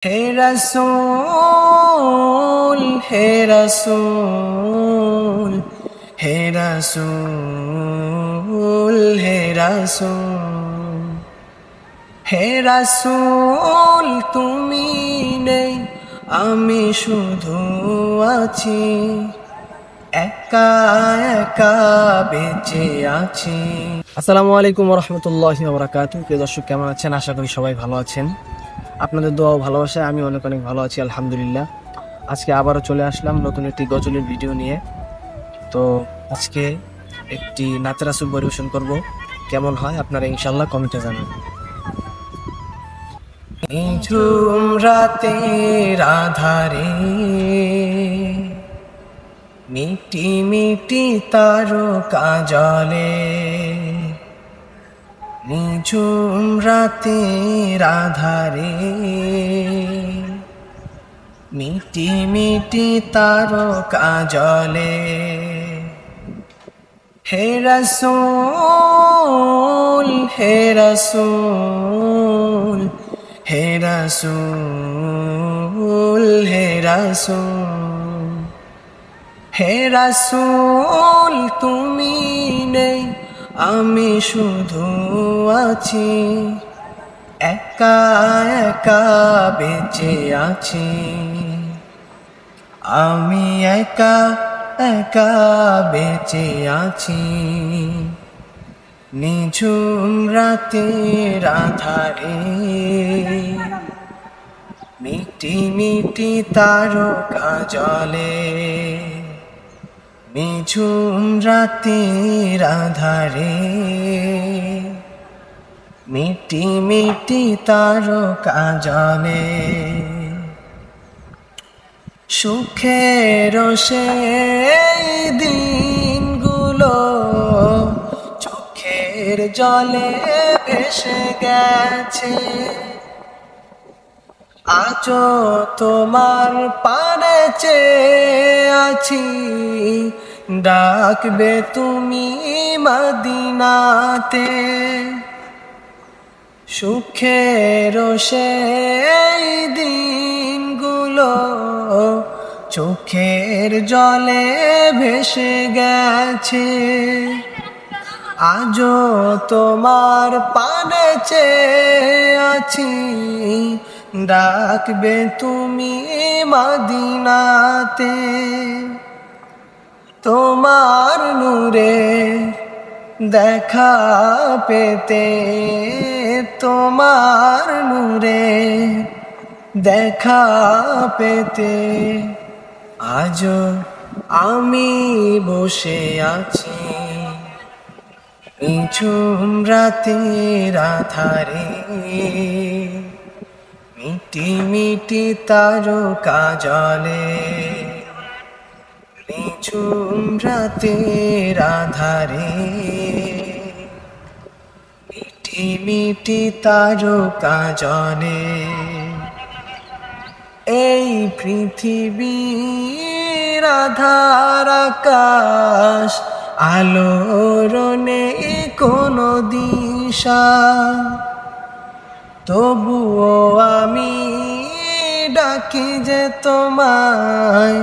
হে রাসূল হে রাসূল হে রাসূল হে রাসূল হে রাসূল তুমি নেই আমি শুধু আছি একা একা বেঁচে আছি। আসসালামু আলাইকুম ওয়া রাহমাতুল্লাহি ওয়া বারাকাতুহু। প্রিয় দর্শক, কেমন আছেন? আশা করি সবাই ভালো আছেন। আপনাদের দোয়া ও ভালোবাসায় আমি অনেক অনেক ভালো আছি, আলহামদুলিল্লাহ। আজকে আবারও চলে আসলাম নতুন একটি গজলের ভিডিও নিয়ে। তো আজকে একটি নাচের আসর পরিবেশন করব, কেমন হয় আপনারা ইনশাল্লাহ কমেন্টে জানাবেন। নিঝুম রাতের আধারে মিটি মিটি তারকা জ্বলে, নিঝুম রাতের আধারে মিটি মিটি তারকা জ্বলে। হে রাসূল হে রাসূল হে রাসূল হে রাসূল হে রাসূল তুমি নেই আমি শুধু আছি একা একা বেঁচে আছি। আমি একা একা বেঁচে আছি নিঝুম রাতের আধারে মিটি মিটি তারকা জ্বলে, নিঝুম রাতের আধারে মিটি মিটি তারকা জ্বলে। সুখের সেই দিনগুলো চোখের জলে ভেসে গেছে, আজও তোমার পানে চেয়ে আছি ডাকবে তুমি মদিনাতে। সুখের সেই দিনগুলো চোখের জলে ভেসে গেছে, আজও তোমার পানে চেয়ে আছি ডাকবে তুমি মদিনাতে। তোমার নূরে দেখা পেতে, তোমার নূরে দেখা পেতে আজও আমি বসে আছি নিঝুম রাতের আধারে মিটি মিটি তারকা জ্বলে, নিঝুম রাতের আধারে মিটি মিটি তারকা জ্বলে। এই পৃথিবীর আধার আকাশ আলোর নেই কোনো দিশা, তবুও আমি ডাকি যে তোমায়,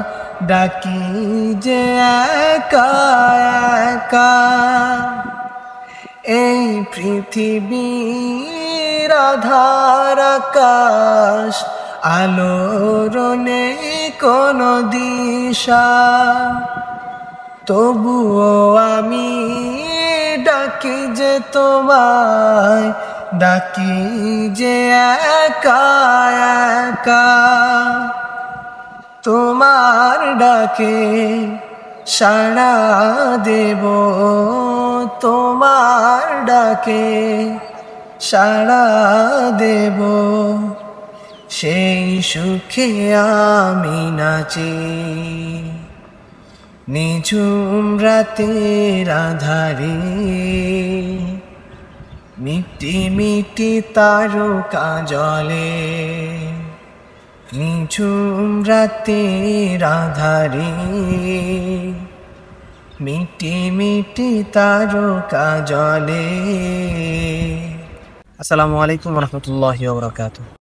ডাকি যে একা একা। এই পৃথিবীর আধার আকাশ আলোর নেই কোনো দিশা, তবুও আমি ডাকি যে তোমায়, ডাকি যে একা একা। তোমার ডাকে সাড়া দেব, তোমার ডাকে সাড়া দেব, সেই সুখে আমি নাচি নিঝুম রাতের আধারে মিটি মিটি তারকা জ্বলে, নিঝুম রাতের আধারে মিটি মিটি তারকা জ্বলে। আসসালামু আলাইকুম ওয়া রাহমাতুল্লাহি ওয়া বারাকাতুহু।